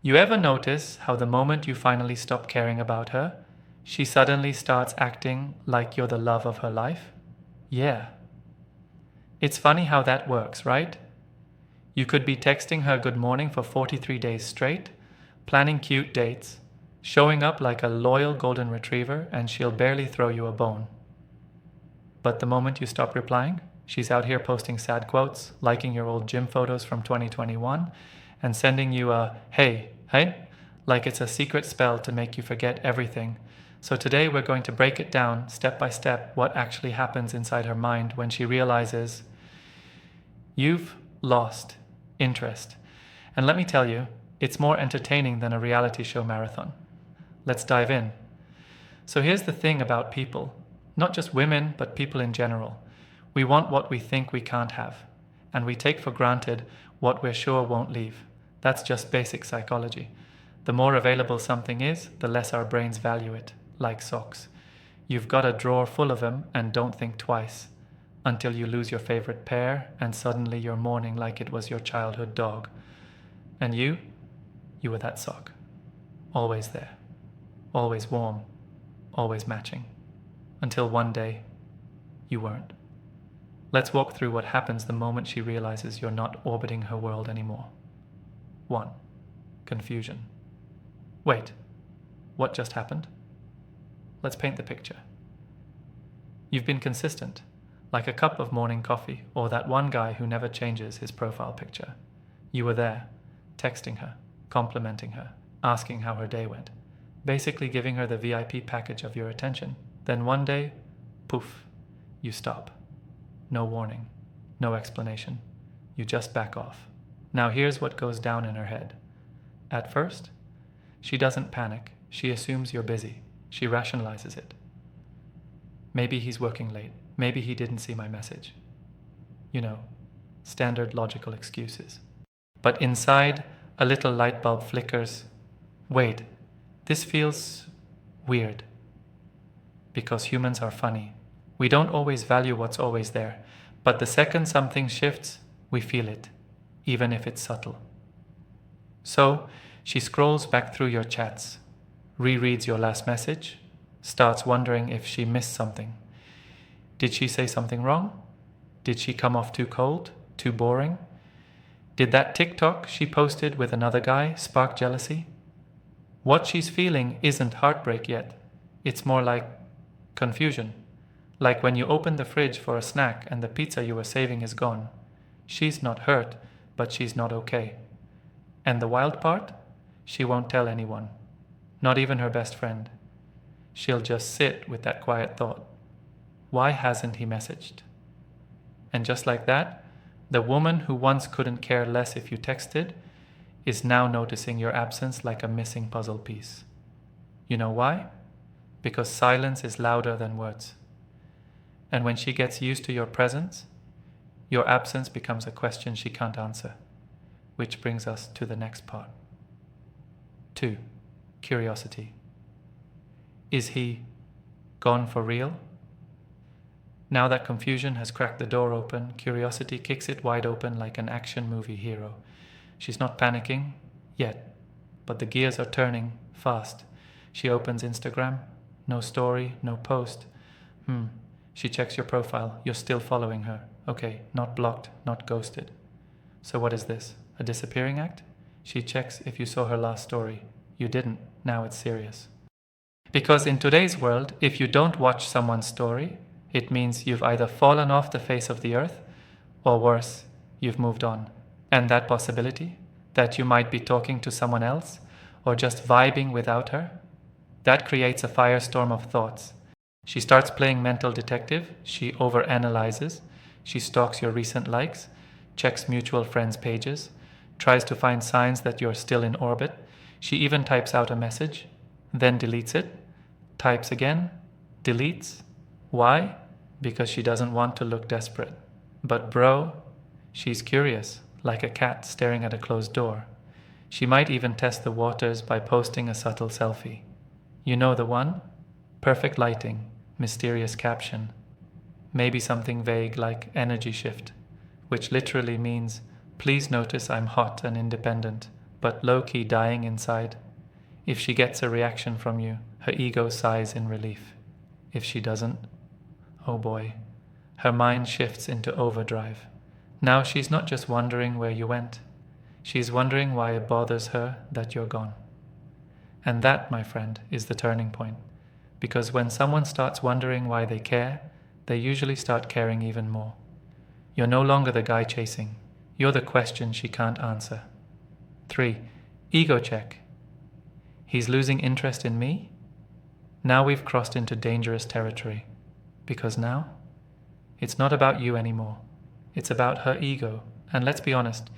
You ever notice how the moment you finally stop caring about her, she suddenly starts acting like you're the love of her life? Yeah. It's funny how that works, right? You could be texting her good morning for 43 days straight, planning cute dates, showing up like a loyal golden retriever, and she'll barely throw you a bone. But the moment you stop replying, she's out here posting sad quotes, liking your old gym photos from 2021, and sending you a hey, like it's a secret spell to make you forget everything. So today we're going to break it down step by step what actually happens inside her mind when she realizes you've lost interest. And let me tell you, it's more entertaining than a reality show marathon. Let's dive in. So here's the thing about people, not just women, but people in general. We want what we think we can't have, and we take for granted what we're sure won't leave. That's just basic psychology. The more available something is, the less our brains value it, like socks. You've got a drawer full of them and don't think twice, until you lose your favorite pair and suddenly you're mourning like it was your childhood dog. And you were that sock. Always there. Always warm. Always matching. Until one day, you weren't. Let's walk through what happens the moment she realizes you're not orbiting her world anymore. 1. Confusion. Wait, what just happened? Let's paint the picture. You've been consistent, like a cup of morning coffee or that one guy who never changes his profile picture. You were there, texting her, complimenting her, asking how her day went, basically giving her the VIP package of your attention. Then one day, poof, you stop. No warning, no explanation. You just back off. Now here's what goes down in her head. At first, she doesn't panic. She assumes you're busy. She rationalizes it. Maybe he's working late. Maybe he didn't see my message. You know, standard logical excuses. But inside, a little light bulb flickers. Wait, this feels weird. Because humans are funny. We don't always value what's always there, but the second something shifts, we feel it, even if it's subtle. So, she scrolls back through your chats, rereads your last message, starts wondering if she missed something. Did she say something wrong? Did she come off too cold, too boring? Did that TikTok she posted with another guy spark jealousy? What she's feeling isn't heartbreak yet. It's more like confusion. Like when you open the fridge for a snack and the pizza you were saving is gone. She's not hurt, but she's not okay. And the wild part? She won't tell anyone. Not even her best friend. She'll just sit with that quiet thought. Why hasn't he messaged? And just like that, the woman who once couldn't care less if you texted is now noticing your absence like a missing puzzle piece. You know why? Because silence is louder than words. And when she gets used to your presence, your absence becomes a question she can't answer. Which brings us to the next part. 2. Curiosity. Is he gone for real? Now that confusion has cracked the door open, curiosity kicks it wide open like an action movie hero. She's not panicking yet, but the gears are turning fast. She opens Instagram. No story, no post. She checks your profile. You're still following her. Okay, not blocked, not ghosted. So what is this? A disappearing act? She checks if you saw her last story. You didn't. Now it's serious. Because in today's world, if you don't watch someone's story, it means you've either fallen off the face of the earth, or worse, you've moved on. And that possibility, that you might be talking to someone else, or just vibing without her, that creates a firestorm of thoughts. She starts playing mental detective, she overanalyzes, she stalks your recent likes, checks mutual friends' pages, tries to find signs that you're still in orbit. She even types out a message, then deletes it, types again, deletes. Why? Because she doesn't want to look desperate. But bro, she's curious, like a cat staring at a closed door. She might even test the waters by posting a subtle selfie. You know the one? Perfect lighting, mysterious caption. Maybe something vague like energy shift, which literally means, please notice I'm hot and independent, but low-key dying inside. If she gets a reaction from you, her ego sighs in relief. If she doesn't, oh boy, her mind shifts into overdrive. Now she's not just wondering where you went, she's wondering why it bothers her that you're gone. And that, my friend, is the turning point. Because when someone starts wondering why they care, they usually start caring even more. You're no longer the guy chasing. You're the question she can't answer. 3. Ego check. He's losing interest in me? Now we've crossed into dangerous territory. Because now, it's not about you anymore. It's about her ego. And let's be honest,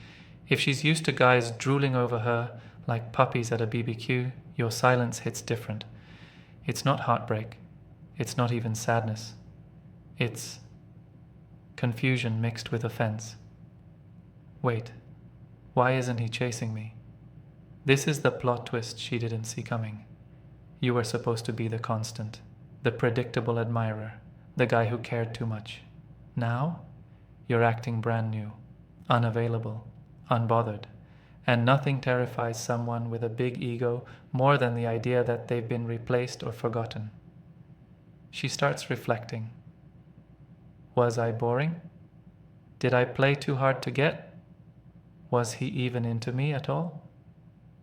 if she's used to guys drooling over her like puppies at a BBQ, your silence hits different. It's not heartbreak. It's not even sadness. It's confusion mixed with offense. Wait, why isn't he chasing me? This is the plot twist she didn't see coming. You were supposed to be the constant, the predictable admirer, the guy who cared too much. Now, you're acting brand new, unavailable, unbothered, and nothing terrifies someone with a big ego more than the idea that they've been replaced or forgotten. She starts reflecting. Was I boring? Did I play too hard to get? Was he even into me at all?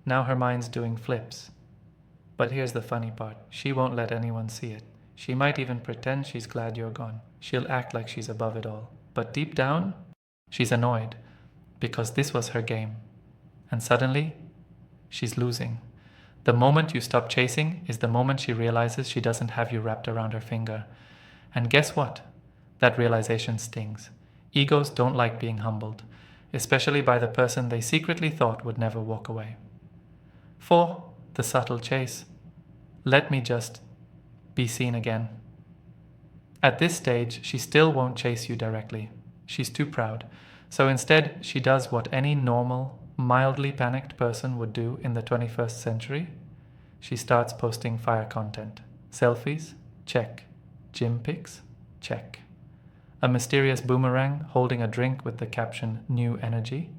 Now her mind's doing flips. But here's the funny part. She won't let anyone see it. She might even pretend she's glad you're gone. She'll act like she's above it all. But deep down, she's annoyed because this was her game. And suddenly, she's losing. The moment you stop chasing is the moment she realizes she doesn't have you wrapped around her finger. And guess what? That realization stings. Egos don't like being humbled, especially by the person they secretly thought would never walk away. 4. The subtle chase. Let me just be seen again. At this stage, she still won't chase you directly. She's too proud. So instead, she does what any normal, mildly panicked person would do in the 21st century. She starts posting fire content. Selfies? Check. Gym pics? Check. A mysterious boomerang holding a drink with the caption "New Energy"?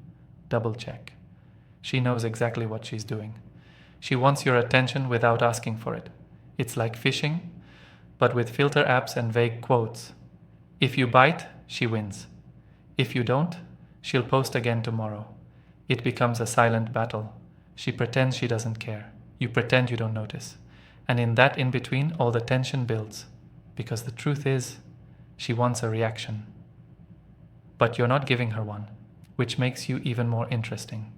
Double check. She knows exactly what she's doing. She wants your attention without asking for it. It's like fishing, but with filter apps and vague quotes. If you bite, she wins. If you don't, she'll post again tomorrow. It becomes a silent battle. She pretends she doesn't care. You pretend you don't notice. And in that in-between, all the tension builds. Because the truth is, she wants a reaction. But you're not giving her one, which makes you even more interesting.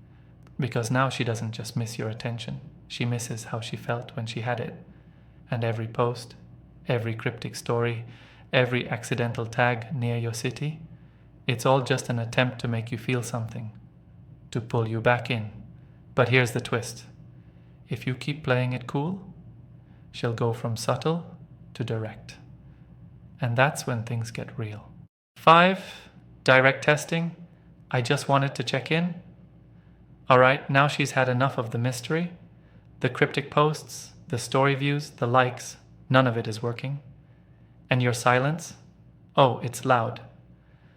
Because now she doesn't just miss your attention. She misses how she felt when she had it. And every post, every cryptic story, every accidental tag near your city, it's all just an attempt to make you feel something, to pull you back in. But here's the twist. If you keep playing it cool, she'll go from subtle to direct. And that's when things get real. 5. Direct testing. I just wanted to check in. Alright, now she's had enough of the mystery. The cryptic posts, the story views, the likes, none of it is working. And your silence? Oh, it's loud.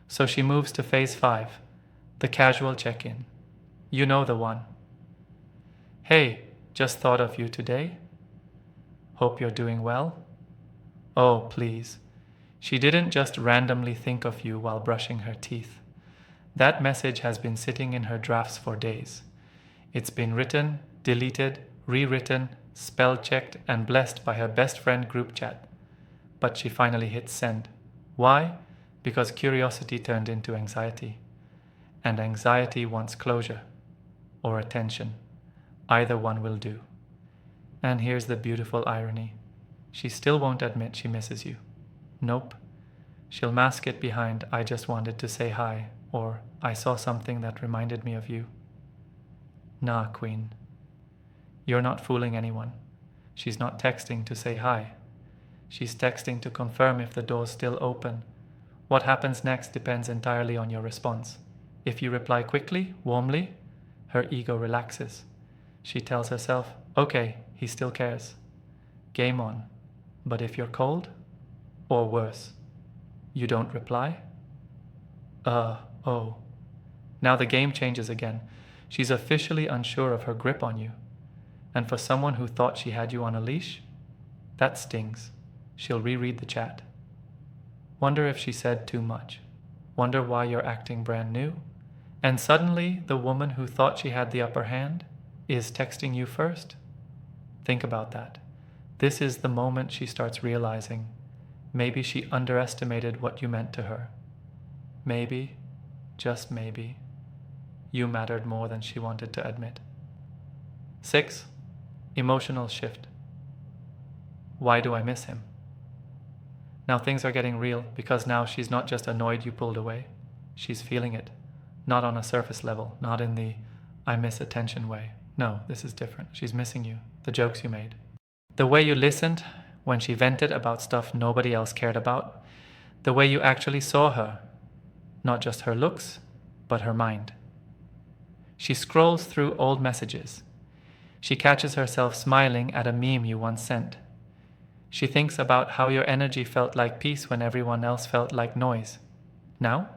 So she moves to phase 5, the casual check-in. You know the one. Hey, just thought of you today. Hope you're doing well. Oh, please. She didn't just randomly think of you while brushing her teeth. That message has been sitting in her drafts for days. It's been written, deleted, rewritten, spell-checked, and blessed by her best friend group chat. But she finally hit send. Why? Because curiosity turned into anxiety. And anxiety wants closure or attention. Either one will do. And here's the beautiful irony. She still won't admit she misses you. Nope. She'll mask it behind "I just wanted to say hi" or "I saw something that reminded me of you." Nah, queen. You're not fooling anyone. She's not texting to say hi. She's texting to confirm if the door's still open. What happens next depends entirely on your response. If you reply quickly, warmly, her ego relaxes. She tells herself, okay, he still cares. Game on. But if you're cold, or worse, you don't reply? Oh. Now the game changes again. She's officially unsure of her grip on you. And for someone who thought she had you on a leash, that stings. She'll reread the chat. Wonder if she said too much. Wonder why you're acting brand new. And suddenly, the woman who thought she had the upper hand is texting you first. Think about that. This is the moment she starts realizing maybe she underestimated what you meant to her. Maybe, just maybe, you mattered more than she wanted to admit. 6. Emotional shift. Why do I miss him? Now things are getting real because now she's not just annoyed you pulled away. She's feeling it. Not on a surface level, not in the I miss attention way. No, this is different. She's missing you, the jokes you made. The way you listened when she vented about stuff nobody else cared about. The way you actually saw her. Not just her looks, but her mind. She scrolls through old messages. She catches herself smiling at a meme you once sent. She thinks about how your energy felt like peace when everyone else felt like noise. Now?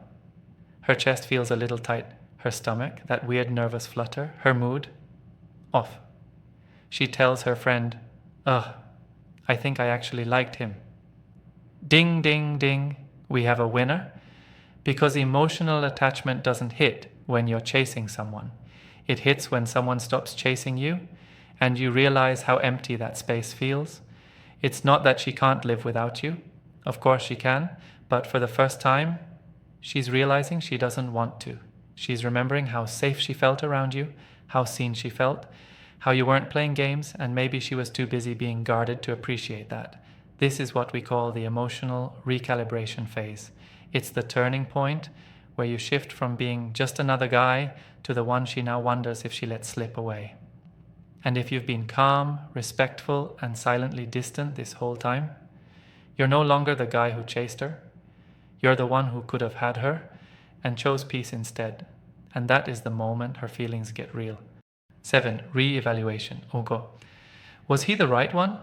Her chest feels a little tight. Her stomach, that weird nervous flutter, her mood, off. She tells her friend, "Ugh, I think I actually liked him." Ding, ding, ding. We have a winner. Because emotional attachment doesn't hit when you're chasing someone. It hits when someone stops chasing you and you realize how empty that space feels. It's not that she can't live without you. Of course she can, but for the first time, she's realizing she doesn't want to. She's remembering how safe she felt around you, how seen she felt, how you weren't playing games, and maybe she was too busy being guarded to appreciate that. This is what we call the emotional recalibration phase. It's the turning point where you shift from being just another guy to the one she now wonders if she let slip away. And if you've been calm, respectful, and silently distant this whole time, you're no longer the guy who chased her. You're the one who could have had her and chose peace instead. And that is the moment her feelings get real. 7. Re-evaluation. Ugo. Was he the right one?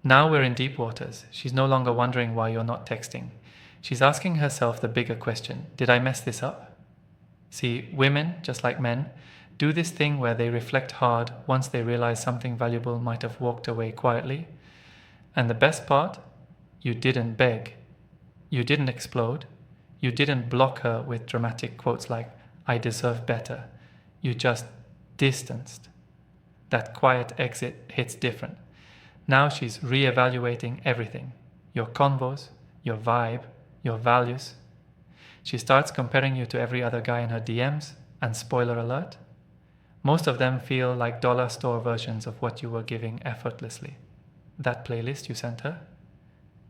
Now we're in deep waters. She's no longer wondering why you're not texting. She's asking herself the bigger question. Did I mess this up? See, women, just like men, do this thing where they reflect hard once they realize something valuable might have walked away quietly. And the best part, you didn't beg. You didn't explode. You didn't block her with dramatic quotes like, "I deserve better." You just distanced. That quiet exit hits different. Now she's re-evaluating everything. Your convos, your vibe, your values. She starts comparing you to every other guy in her DMs, and spoiler alert, most of them feel like dollar store versions of what you were giving effortlessly. That playlist you sent her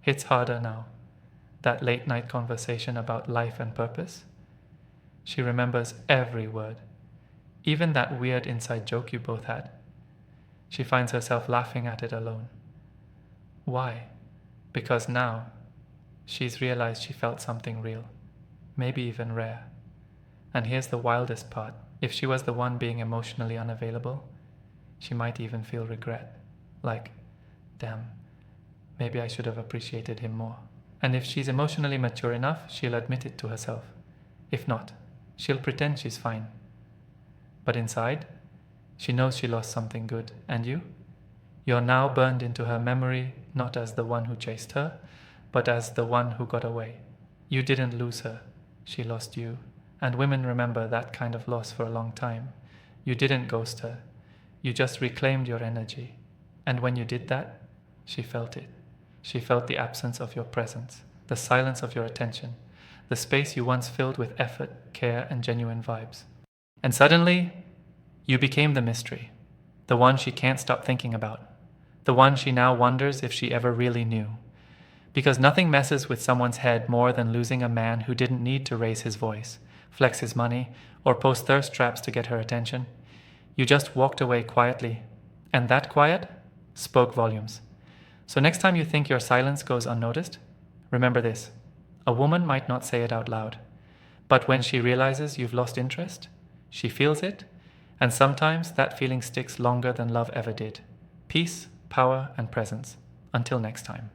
hits harder now. That late night conversation about life and purpose. She remembers every word, even that weird inside joke you both had. She finds herself laughing at it alone. Why? Because now she's realized she felt something real, maybe even rare. And here's the wildest part. If she was the one being emotionally unavailable, she might even feel regret. Like, damn, maybe I should have appreciated him more. And if she's emotionally mature enough, she'll admit it to herself. If not, she'll pretend she's fine. But inside, she knows she lost something good. And you? You're now burned into her memory, not as the one who chased her, but as the one who got away. You didn't lose her. She lost you. And women remember that kind of loss for a long time. You didn't ghost her. You just reclaimed your energy. And when you did that, she felt it. She felt the absence of your presence, the silence of your attention, the space you once filled with effort, care, and genuine vibes. And suddenly, you became the mystery, the one she can't stop thinking about, the one she now wonders if she ever really knew. Because nothing messes with someone's head more than losing a man who didn't need to raise his voice, flex his money, or post thirst traps to get her attention. You just walked away quietly, and that quiet spoke volumes. So next time you think your silence goes unnoticed, remember this. A woman might not say it out loud, but when she realizes you've lost interest, she feels it, and sometimes that feeling sticks longer than love ever did. Peace, power, and presence. Until next time.